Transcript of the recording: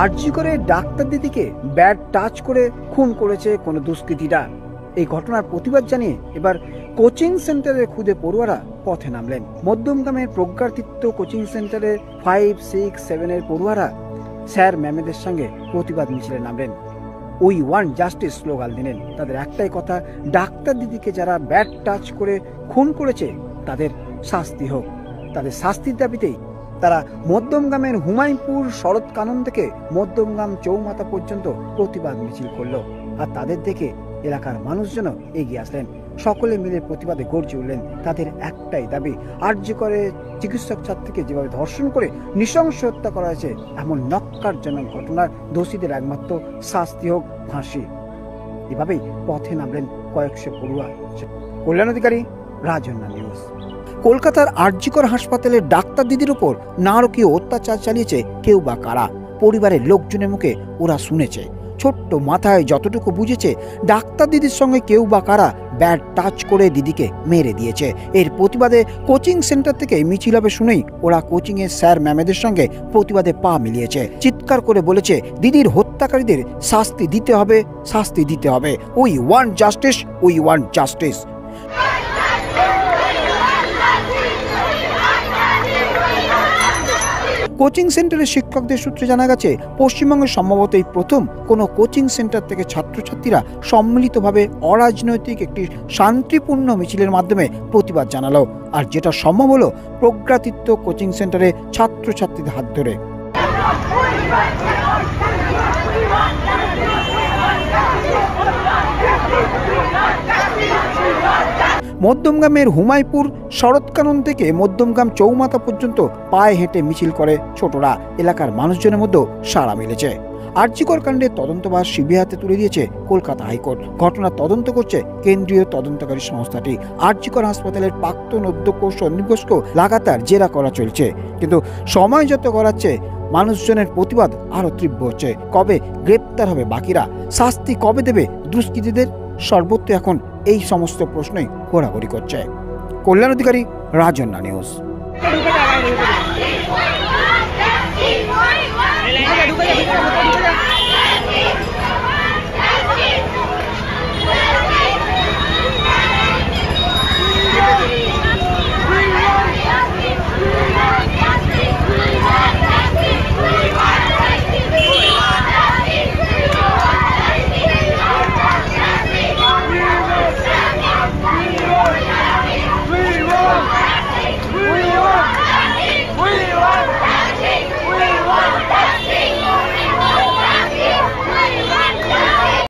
আরজি করে ডাক্তার দিদিকে bad touch করে খুন করেছে কোনো দুষ্কৃতীরা। এই ঘটনার প্রতিবাদ জানিয়ে এবার কোচিং সেন্টারের খুদে পড়ুয়ারা পথে নামলেন। মধ্যমগ্রামের প্রজ্ঞাতীর্থ কোচিং সেন্টারের 5, 6, 7 এর পড়ুয়ারা স্যার ম্যামেদের সঙ্গে প্রতিবাদ মিছিলে নামলেন। উই ওয়ান্ট জাস্টিস স্লোগান দিলেন। তাদের একটাই কথা, ডাক্তার দিদিকে যারা ব্যাড টাচ করে খুন করেছে তাদের শাস্তি হোক। তাদের শাস্তির দাবিতেই তারা মধ্যমগ্রামের হুমায়ুনপুর শরৎ কানন থেকে মধ্যমগ্রাম চৌমাথা পর্যন্ত প্রতিবাদ মিছিল করলো। আর তাদের দেখে এলাকার মানুষজন এগিয়ে আসলেন। সকলে মিলে প্রতিবাদে গর্জে উঠলেন। তাদের একটাই দাবি, আরজি করে চিকিৎসক ছাত্রীকে যেভাবে ধর্ষণ করে নৃশংস হত্যা করা হয়েছে, এমন ন্যক্কারজনক ঘটনার দোষীদের একমাত্র শাস্তি হোক ফাঁসি। এভাবেই পথে নামলেন কয়েকশো পড়ুয়া। কল্যাণ অধিকারী, রাজন্যা নিউজ। কলকাতার আরজি কর হাসপাতালের ডাক্তার দিদির উপর নারকীয় অত্যাচার চালিয়েছে কেউ বা কারা। পরিবারের লোকজনের মুখে ওরা শুনেছে। ছোট্ট মাথায় যতটুকু বুঝেছে, ডাক্তার দিদির সঙ্গে কেউ বা কারা ব্যাড টাচ করে দিদিকে মেরে দিয়েছে। এর প্রতিবাদে কোচিং সেন্টার থেকে মিছিল হবে শুনেই ওরা কোচিংয়ের স্যার ম্যামেদের সঙ্গে প্রতিবাদে পা মিলিয়েছে। চিৎকার করে বলেছে, দিদির হত্যাকারীদের শাস্তি দিতে হবে, শাস্তি দিতে হবে। We want justice, we want justice. Coaching সেন্টারের শিক্ষকদের সূত্রে জানা গেছে, পশ্চিমবঙ্গে সম্ভবত এই প্রথম কোনো কোচিং সেন্টার থেকে ছাত্রছাত্রীরা সম্মিলিতভাবে অরাজনৈতিক একটি শান্তিপূর্ণ মিছিলের মাধ্যমে প্রতিবাদ জানালো। আর যেটা সম্ভব হলো প্রজ্ঞাতীর্থ কোচিং সেন্টারে ছাত্রছাত্রীদের হাত ধরে। মধ্যমগ্রামের হুমায়ুনপুর শরৎকানন থেকে মধ্যমগ্রাম চৌমাথা পর্যন্ত পায়ে হেঁটে মিছিল করে ছোটরা। এলাকার মানুষজনের মধ্যেও সাড়া মিলেছে। আরজি কর কাণ্ডের তদন্তভার সিবিআই হাতে তুলে দিয়েছে কলকাতা হাইকোর্ট। ঘটনার তদন্ত করছে কেন্দ্রীয় তদন্তকারী সংস্থাটি। আরজি কর হাসপাতালের প্রাক্তন অধ্যক্ষ সন্দীপ ঘোষকেও লাগাতার জেরা করা চলছে। কিন্তু সময় যত গড়াচ্ছে, মানুষজনের প্রতিবাদ আরো তীব্র হচ্ছে। কবে গ্রেপ্তার হবে বাকিরা? শাস্তি কবে দেবে দুষ্কৃতীদের? সর্বত্র এখন এই সমস্ত প্রশ্নই ঘোরাঘুরি করছে। কল্যাণ অধিকারী, রাজন্যা নিউজ।